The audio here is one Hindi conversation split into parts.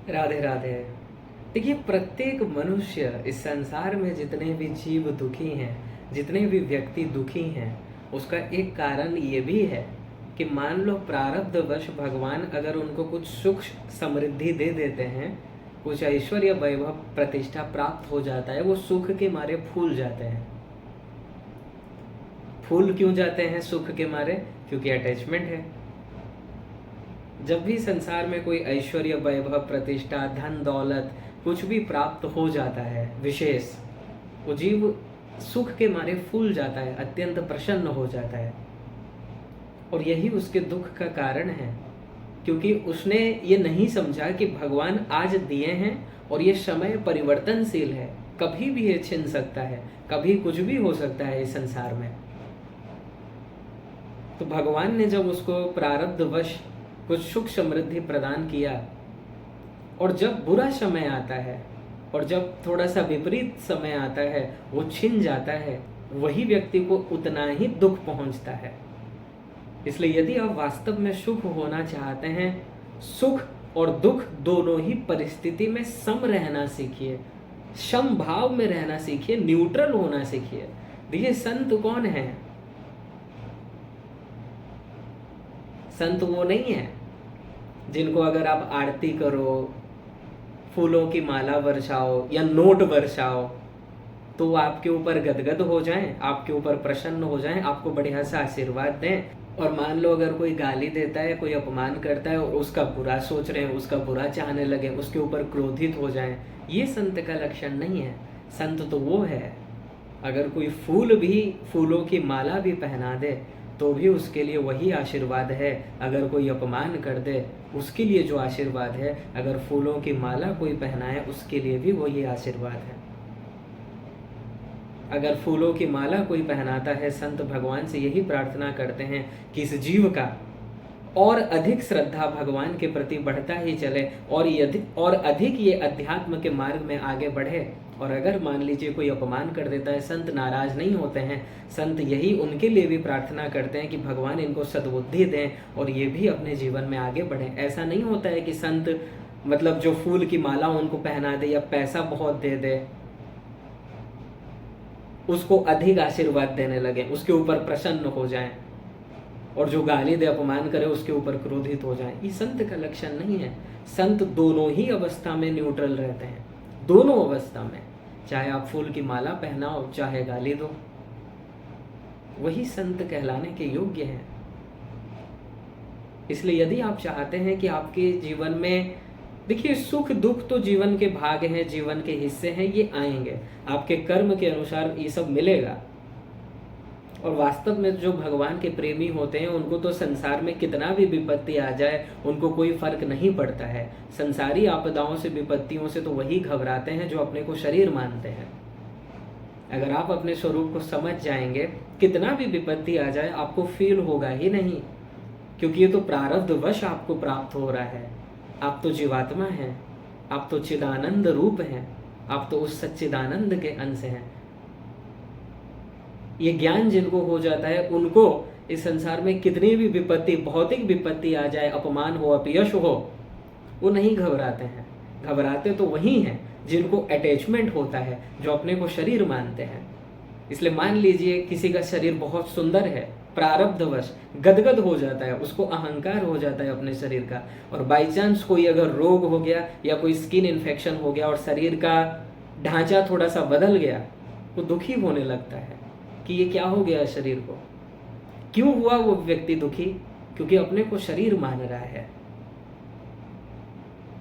राधे राधे। देखिए, प्रत्येक मनुष्य इस संसार में जितने भी जीव दुखी हैं, जितने भी व्यक्ति दुखी हैं, उसका एक कारण ये भी है कि मान लो प्रारब्धवश भगवान अगर उनको कुछ सुख समृद्धि दे देते हैं, कुछ ऐश्वर्य वैभव प्रतिष्ठा प्राप्त हो जाता है, वो सुख के मारे फूल जाते हैं। फूल क्यों जाते हैं सुख के मारे? क्योंकि अटैचमेंट है। जब भी संसार में कोई ऐश्वर्य वैभव प्रतिष्ठा धन दौलत कुछ भी प्राप्त हो जाता है विशेष, वो जीव सुख के मारे फूल जाता है, अत्यंत प्रसन्न हो जाता है। और यही उसके दुख का कारण है, क्योंकि उसने ये नहीं समझा कि भगवान आज दिए हैं और ये समय परिवर्तनशील है, कभी भी ये छिन सकता है, कभी कुछ भी हो सकता है इस संसार में। तो भगवान ने जब उसको प्रारब्धवश कुछ सुख समृद्धि प्रदान किया, और जब बुरा समय आता है और जब थोड़ा सा विपरीत समय आता है, वो छिन जाता है, वही व्यक्ति को उतना ही दुख पहुंचता है। इसलिए यदि आप वास्तव में सुख होना चाहते हैं, सुख और दुख दोनों ही परिस्थिति में सम रहना सीखिए, सम भाव में रहना सीखिए, न्यूट्रल होना सीखिए। देखिए, संत कौन है? संत वो नहीं है जिनको अगर आप आरती करो, फूलों की माला बरसाओ या नोट बरसाओ तो वो आपके ऊपर गदगद हो जाएं, आपके ऊपर प्रसन्न हो जाएं, आपको बढ़िया सा आशीर्वाद दें। और मान लो अगर कोई गाली देता है, कोई अपमान करता है और उसका बुरा सोच रहे हैं, उसका बुरा चाहने लगे, उसके ऊपर क्रोधित हो जाएं, ये संत का लक्षण नहीं है। संत तो वो है, अगर कोई फूलों की माला भी पहना दे तो भी उसके लिए वही आशीर्वाद है। अगर कोई अपमान कर दे, उसके लिए जो आशीर्वाद है, अगर फूलों की माला कोई पहनाए, उसके लिए भी वही आशीर्वाद है। अगर फूलों की माला कोई पहनाता है, संत भगवान से यही प्रार्थना करते हैं कि इस जीव का और अधिक श्रद्धा भगवान के प्रति बढ़ता ही चले और अधिक ये अध्यात्म के मार्ग में आगे बढ़े। और अगर मान लीजिए कोई अपमान कर देता है, संत नाराज नहीं होते हैं। संत यही उनके लिए भी प्रार्थना करते हैं कि भगवान इनको सद्बुद्धि दें और ये भी अपने जीवन में आगे बढ़ें। ऐसा नहीं होता है कि संत मतलब जो फूल की माला उनको पहना दे या पैसा बहुत दे दे, उसको अधिक आशीर्वाद देने लगे, उसके ऊपर प्रसन्न हो जाएं, और जो गाली दे अपमान करे उसके ऊपर क्रोधित हो जाएं। ये संत का लक्षण नहीं है। संत दोनों ही अवस्था में न्यूट्रल रहते हैं, दोनों अवस्था में, चाहे आप फूल की माला पहनाओ चाहे गाली दो, वही संत कहलाने के योग्य हैं। इसलिए यदि आप चाहते हैं कि आपके जीवन में, देखिए, सुख दुख तो जीवन के भाग हैं, जीवन के हिस्से हैं, ये आएंगे, आपके कर्म के अनुसार ये सब मिलेगा। और वास्तव में जो भगवान के प्रेमी होते हैं, उनको तो संसार में कितना भी विपत्ति आ जाए उनको कोई फर्क नहीं पड़ता है। संसारी आपदाओं से, विपत्तियों से तो वही घबराते हैं जो अपने को शरीर मानते हैं। अगर आप अपने स्वरूप को समझ जाएंगे, कितना भी विपत्ति आ जाए आपको फील होगा ही नहीं, क्योंकि ये तो प्रारब्धवश आपको प्राप्त हो रहा है। आप तो जीवात्मा हैं, आप तो चिदानंद रूप हैं, आप तो उस सच्चिदानंद के अंश हैं। ये ज्ञान जिनको हो जाता है, उनको इस संसार में कितनी भी विपत्ति, भौतिक विपत्ति आ जाए, अपमान हो, अपयश हो, वो नहीं घबराते हैं। घबराते तो वही हैं जिनको अटैचमेंट होता है, जो अपने को शरीर मानते हैं। इसलिए मान लीजिए किसी का शरीर बहुत सुंदर है, प्रारब्धवश गदगद हो जाता है, उसको अहंकार हो जाता है अपने शरीर का, और बाई चांस कोई अगर रोग हो गया या कोई स्किन इन्फेक्शन हो गया और शरीर का ढांचा थोड़ा सा बदल गया, वो दुखी होने लगता है कि ये क्या हो गया शरीर को। क्यों हुआ वो व्यक्ति दुखी? क्योंकि अपने को शरीर मान रहा है।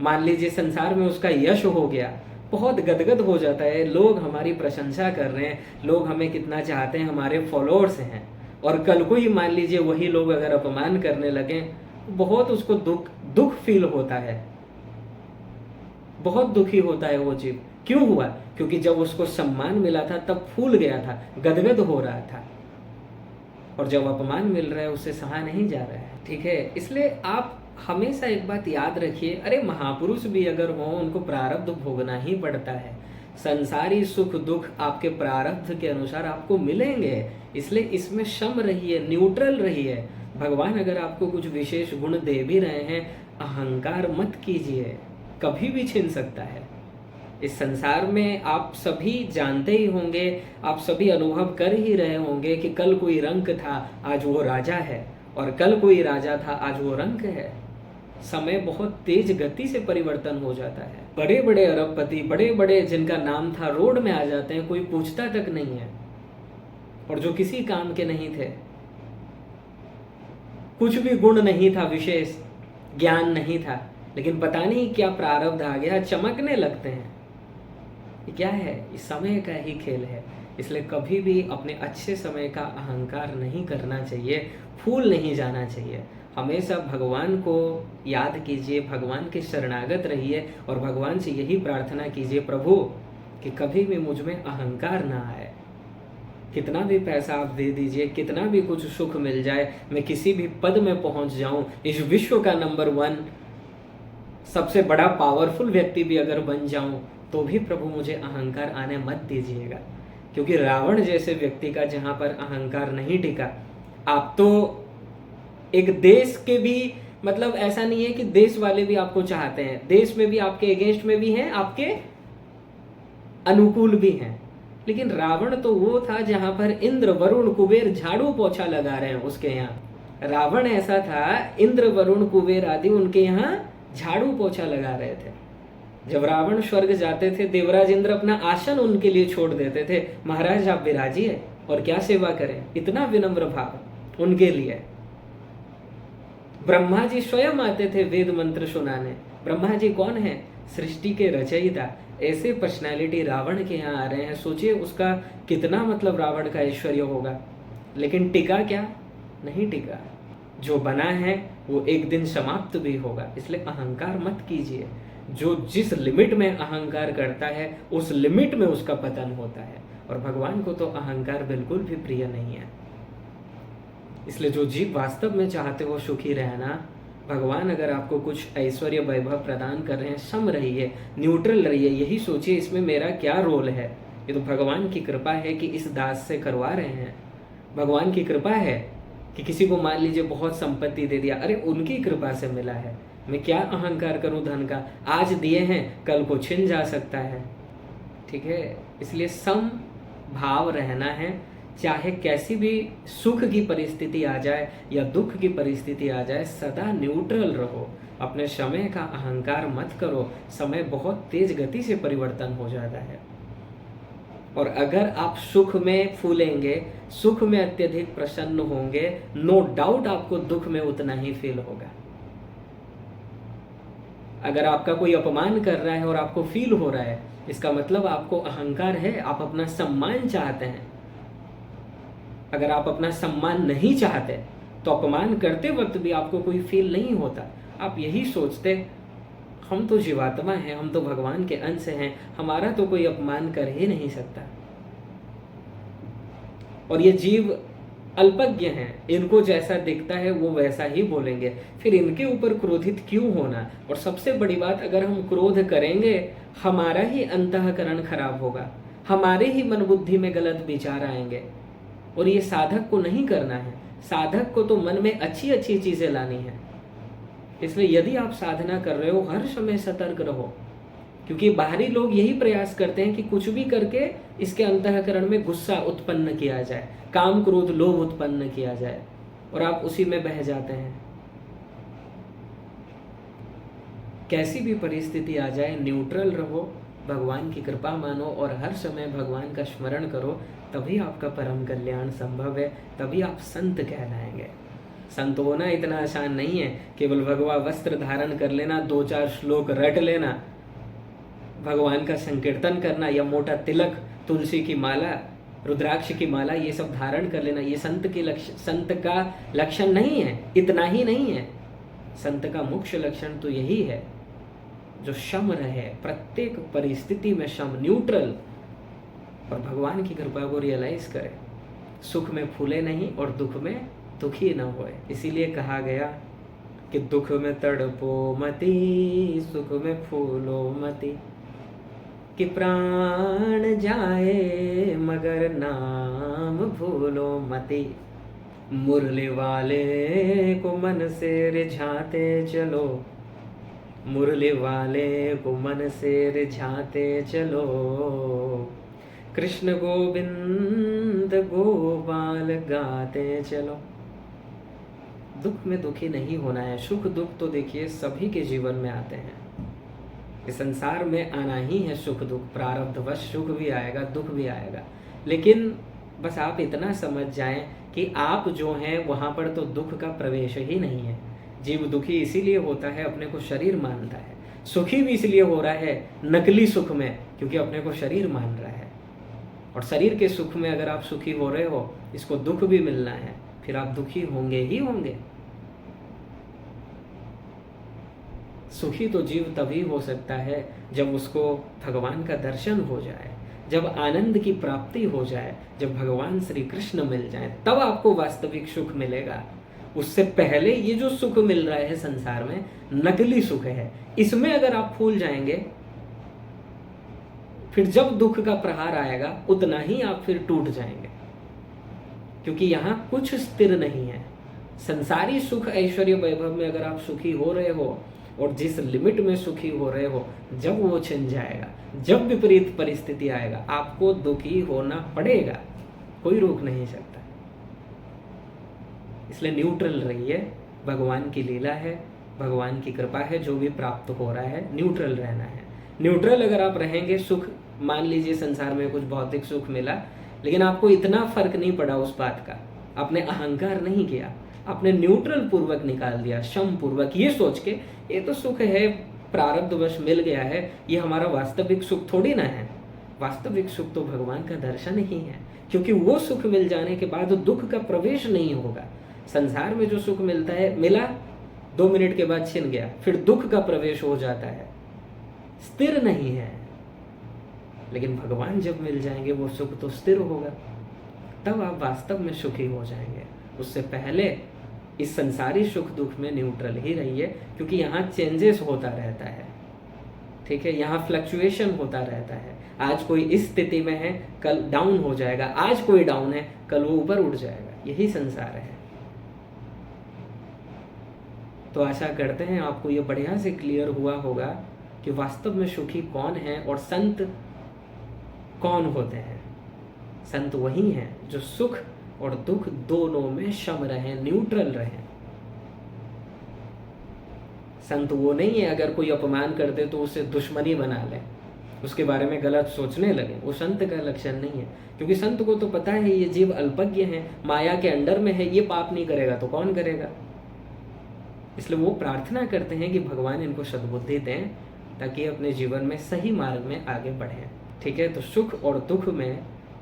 मान लीजिए संसार में उसका यश हो गया, बहुत गदगद हो जाता है, लोग हमारी प्रशंसा कर रहे हैं, लोग हमें कितना चाहते हैं, हमारे फॉलोअर्स हैं, और कल को ही मान लीजिए वही लोग अगर अपमान करने लगे, बहुत उसको दुख फील होता है, बहुत दुखी होता है वो जीव। क्यों हुआ? क्योंकि जब उसको सम्मान मिला था तब फूल गया था, गदगद हो रहा था, और जब अपमान मिल रहा है उससे सहा नहीं जा रहा है। ठीक है, इसलिए आप हमेशा एक बात याद रखिए, अरे महापुरुष भी अगर हो, उनको प्रारब्ध भोगना ही पड़ता है। संसारी सुख दुख आपके प्रारब्ध के अनुसार आपको मिलेंगे, इसलिए इसमें सम रहिए, न्यूट्रल रहिए। भगवान अगर आपको कुछ विशेष गुण दे भी रहे हैं, अहंकार मत कीजिए, कभी भी छिन सकता है। इस संसार में आप सभी जानते ही होंगे, आप सभी अनुभव कर ही रहे होंगे कि कल कोई रंक था, आज वो राजा है, और कल कोई राजा था, आज वो रंक है। समय बहुत तेज गति से परिवर्तन हो जाता है। बड़े बड़े अरबपति, बड़े बड़े जिनका नाम था, रोड में आ जाते हैं, कोई पूछता तक नहीं है। और जो किसी काम के नहीं थे, कुछ भी गुण नहीं था, विशेष ज्ञान नहीं था, लेकिन पता नहीं क्या प्रारब्ध आ गया, चमकने लगते हैं। ये क्या है? इस समय का ही खेल है। इसलिए कभी भी अपने अच्छे समय का अहंकार नहीं करना चाहिए, फूल नहीं जाना चाहिए। हमेशा भगवान को याद कीजिए, भगवान के शरणागत रहिए और भगवान से यही प्रार्थना कीजिए, प्रभु कि कभी भी मुझ में अहंकार ना आए। कितना भी पैसा आप दे दीजिए, कितना भी कुछ सुख मिल जाए, मैं किसी भी पद में पहुंच जाऊं, इस विश्व का नंबर 1 सबसे बड़ा पावरफुल व्यक्ति भी अगर बन जाऊं, तो भी प्रभु मुझे अहंकार आने मत दीजिएगा। क्योंकि रावण जैसे व्यक्ति का जहां पर अहंकार नहीं टिका, आप तो एक देश के भी, मतलब ऐसा नहीं है कि देश वाले भी आपको चाहते हैं, देश में भी आपके अगेंस्ट में भी हैं, आपके अनुकूल भी हैं, लेकिन रावण तो वो था जहां पर इंद्र वरुण कुबेर झाड़ू पोछा लगा रहे हैं उसके यहाँ। रावण ऐसा था, इंद्र वरुण कुबेर आदि उनके यहाँ झाड़ू पोछा लगा रहे थे। जब रावण स्वर्ग जाते थे, देवराज इंद्र अपना आसन उनके लिए छोड़ देते थे, महाराज आप विराजिए और क्या सेवा करें, इतना विनम्र भाव उनके लिए। ब्रह्मा जी स्वयं आते थे वेद मंत्र सुनाने। ब्रह्मा जी कौन है? सृष्टि के रचयिता। ऐसे पर्सनालिटी रावण के यहाँ आ रहे हैं, सोचिए उसका कितना, मतलब रावण का ऐश्वर्य होगा। लेकिन टिका क्या? नहीं टिका। जो बना है वो एक दिन समाप्त भी होगा। इसलिए अहंकार मत कीजिए। जो जिस लिमिट में अहंकार करता है, उस लिमिट में उसका पतन होता है। और भगवान को तो अहंकार बिल्कुल भी प्रिय नहीं है। इसलिए जो जीव वास्तव में चाहते हो सुखी रहना, भगवान अगर आपको कुछ ऐश्वर्य वैभव प्रदान कर रहे हैं, सम रहिए, न्यूट्रल रहिए। यही सोचिए इसमें मेरा क्या रोल है। ये तो भगवान की कृपा है कि इस दास से करवा रहे हैं। भगवान की कृपा है कि किसी को मान लीजिए बहुत संपत्ति दे दिया, अरे उनकी कृपा से मिला है, मैं क्या अहंकार करूं धन का। आज दिए हैं, कल को छिन जा सकता है। ठीक है, इसलिए सम भाव रहना है। चाहे कैसी भी सुख की परिस्थिति आ जाए या दुख की परिस्थिति आ जाए, सदा न्यूट्रल रहो। अपने समय का अहंकार मत करो। समय बहुत तेज गति से परिवर्तन हो जाता है। और अगर आप सुख में फूलेंगे, सुख में अत्यधिक प्रसन्न होंगे, नो डाउट आपको दुख में उतना ही फील होगा। अगर आपका कोई अपमान कर रहा है और आपको फील हो रहा है, इसका मतलब आपको अहंकार है, आप अपना सम्मान चाहते हैं। अगर आप अपना सम्मान नहीं चाहते तो अपमान करते वक्त भी आपको कोई फील नहीं होता। आप यही सोचते, हम तो जीवात्मा हैं, हम तो भगवान के अंश हैं, हमारा तो कोई अपमान कर ही नहीं सकता। और ये जीव अल्पज्ञ हैं, इनको जैसा दिखता है वो वैसा ही बोलेंगे। फिर इनके ऊपर क्रोधित क्यों होना? और सबसे बड़ी बात, अगर हम क्रोध करेंगे, हमारा ही अंतःकरण खराब होगा, हमारे ही मन बुद्धि में गलत विचार आएंगे। और ये साधक को नहीं करना है। साधक को तो मन में अच्छी अच्छी चीजें लानी है। इसलिए यदि आप साधना कर रहे हो, हर समय सतर्क रहो, क्योंकि बाहरी लोग यही प्रयास करते हैं कि कुछ भी करके इसके अंतःकरण में गुस्सा उत्पन्न किया जाए, काम क्रोध लोभ उत्पन्न किया जाए, और आप उसी में बह जाते हैं। कैसी भी परिस्थिति आ जाए, न्यूट्रल रहो, भगवान की कृपा मानो और हर समय भगवान का स्मरण करो, तभी आपका परम कल्याण संभव है, तभी आप संत कहलाएंगे। संत होना इतना आसान नहीं है। केवल भगवा वस्त्र धारण कर लेना, 2-4 श्लोक रट लेना, भगवान का संकीर्तन करना, या मोटा तिलक, तुलसी की माला, रुद्राक्ष की माला, ये सब धारण कर लेना, ये संत का लक्षण नहीं है। इतना ही नहीं है, संत का मुख्य लक्षण तो यही है, जो शम रहे, प्रत्येक परिस्थिति में शम, न्यूट्रल, और भगवान की कृपा को रियलाइज करे। सुख में फूले नहीं और दुख में दुखी न होए। इसीलिए कहा गया कि दुख में तड़पो मती, सुख में फूलो मती, कि प्राण जाए मगर नाम भूलो मती। मुरली वाले को मन से रिझाते चलो, मुरली वाले को मन से रिझाते चलो, कृष्ण गोविंद गोपाल गाते चलो। दुख में दुखी नहीं होना है। सुख दुख तो देखिए सभी के जीवन में आते हैं, इस संसार में आना ही है सुख दुख, प्रारब्धवश सुख भी आएगा दुख भी आएगा। लेकिन बस आप इतना समझ जाएं कि आप जो हैं वहाँ पर तो दुख का प्रवेश ही नहीं है। जीव दुखी इसीलिए होता है, अपने को शरीर मानता है। सुखी भी इसलिए हो रहा है नकली सुख में, क्योंकि अपने को शरीर मान रहा है। और शरीर के सुख में अगर आप सुखी हो रहे हो, इसको दुख भी मिलना है, फिर आप दुखी होंगे ही होंगे। सुखी तो जीव तभी हो सकता है जब उसको भगवान का दर्शन हो जाए, जब आनंद की प्राप्ति हो जाए, जब भगवान श्री कृष्ण मिल जाए, तब आपको वास्तविक सुख मिलेगा। उससे पहले ये जो सुख मिल रहा है संसार में नकली सुख है, इसमें अगर आप फूल जाएंगे, फिर जब दुख का प्रहार आएगा उतना ही आप फिर टूट जाएंगे, क्योंकि यहाँ कुछ स्थिर नहीं है। संसारी सुख ऐश्वर्य वैभव में अगर आप सुखी हो रहे हो और जिस लिमिट में सुखी हो रहे हो, जब वो छिन जाएगा, जब विपरीत परिस्थिति आएगा, आपको दुखी होना पड़ेगा, कोई रोक नहीं सकता। इसलिए न्यूट्रल रहिए, भगवान की लीला है, भगवान की कृपा है, जो भी प्राप्त हो रहा है न्यूट्रल रहना है। न्यूट्रल अगर आप रहेंगे, सुख मान लीजिए संसार में कुछ भौतिक सुख मिला, लेकिन आपको इतना फर्क नहीं पड़ा उस बात का, आपने अहंकार नहीं किया, आपने न्यूट्रल पूर्वक निकाल दिया, शम पूर्वक, ये सोच के ये तो सुख है, प्रारब्धवश मिल गया है, ये हमारा वास्तविक सुख थोड़ी ना है। वास्तविक सुख तो भगवान का दर्शन ही है, क्योंकि वो सुख मिल जाने के बाद दुख का प्रवेश नहीं होगा। संसार में जो सुख मिलता है, मिला 2 मिनट के बाद छिन गया, फिर दुख का प्रवेश हो जाता है, स्थिर नहीं है। लेकिन भगवान जब मिल जाएंगे वो सुख तो स्थिर होगा, तब आप वास्तव में सुखी हो जाएंगे। उससे पहले इस संसारी सुख दुख में न्यूट्रल ही रहिए, क्योंकि यहाँ चेंजेस होता रहता है, ठीक है, यहाँ फ्लक्चुएशन होता रहता है। आज कोई इस स्थिति में है, कल डाउन हो जाएगा, आज कोई डाउन है, कल वो ऊपर उठ जाएगा, यही संसार है। तो आशा करते हैं आपको ये बढ़िया से क्लियर हुआ होगा कि वास्तव में सुखी कौन है और संत कौन होते हैं। संत वही हैं जो सुख और दुख दोनों में सम रहे, न्यूट्रल रहे। संत वो नहीं है अगर कोई अपमान कर दे तो उसे दुश्मनी बना ले, उसके बारे में गलत सोचने लगे, वो संत का लक्षण नहीं है। क्योंकि संत को तो पता है ये जीव अल्पज्ञ है, माया के अंडर में है, ये पाप नहीं करेगा तो कौन करेगा। इसलिए वो प्रार्थना करते हैं कि भगवान इनको सद्बुद्धि दें ताकि अपने जीवन में सही मार्ग में आगे बढ़ें। ठीक है, तो सुख और दुख में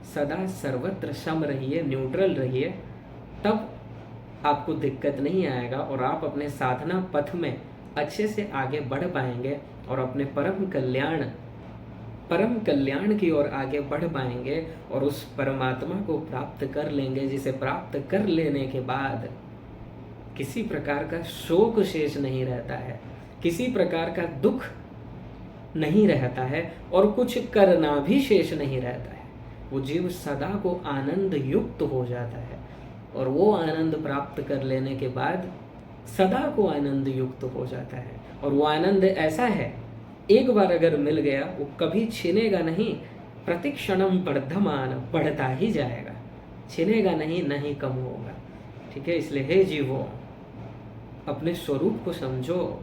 सदा सर्वत्र सम रहिए, न्यूट्रल रहिए, तब आपको दिक्कत नहीं आएगा और आप अपने साधना पथ में अच्छे से आगे बढ़ पाएंगे और अपने परम कल्याण की ओर आगे बढ़ पाएंगे और उस परमात्मा को प्राप्त कर लेंगे, जिसे प्राप्त कर लेने के बाद किसी प्रकार का शोक शेष नहीं रहता है, किसी प्रकार का दुख नहीं रहता है और कुछ करना भी शेष नहीं रहता है। वो जीव सदा को आनंद युक्त हो जाता है और वो आनंद प्राप्त कर लेने के बाद सदा को आनंद युक्त हो जाता है। और वो आनंद ऐसा है, एक बार अगर मिल गया वो कभी छिनेगा नहीं, प्रतिक्षणम वर्धमान, बढ़ता ही जाएगा, छिनेगा नहीं, न ही कम होगा। ठीक है, इसलिए हे जीवों, अपने स्वरूप को समझो।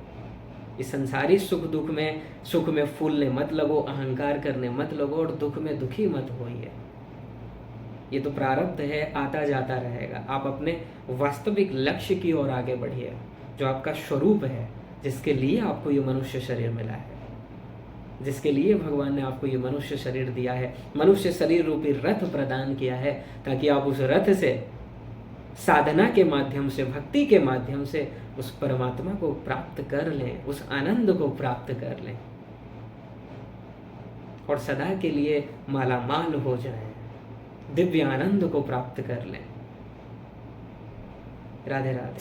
इस संसारी सुख में फूलने मत लगो, अहंकार करने मत लगो और दुख में दुखी मत होइए। ये तो प्रारब्ध है, आता जाता रहेगा। आप अपने वास्तविक लक्ष्य की ओर आगे बढ़िए, जो आपका स्वरूप है, जिसके लिए आपको ये मनुष्य शरीर मिला है, जिसके लिए भगवान ने आपको ये मनुष्य शरीर दिया है, मनुष्य शरीर रूपी रथ प्रदान किया है, ताकि आप उस रथ से साधना के माध्यम से, भक्ति के माध्यम से उस परमात्मा को प्राप्त कर लें, उस आनंद को प्राप्त कर लें और सदा के लिए मालामाल हो जाएं, दिव्य आनंद को प्राप्त कर लें। राधे राधे।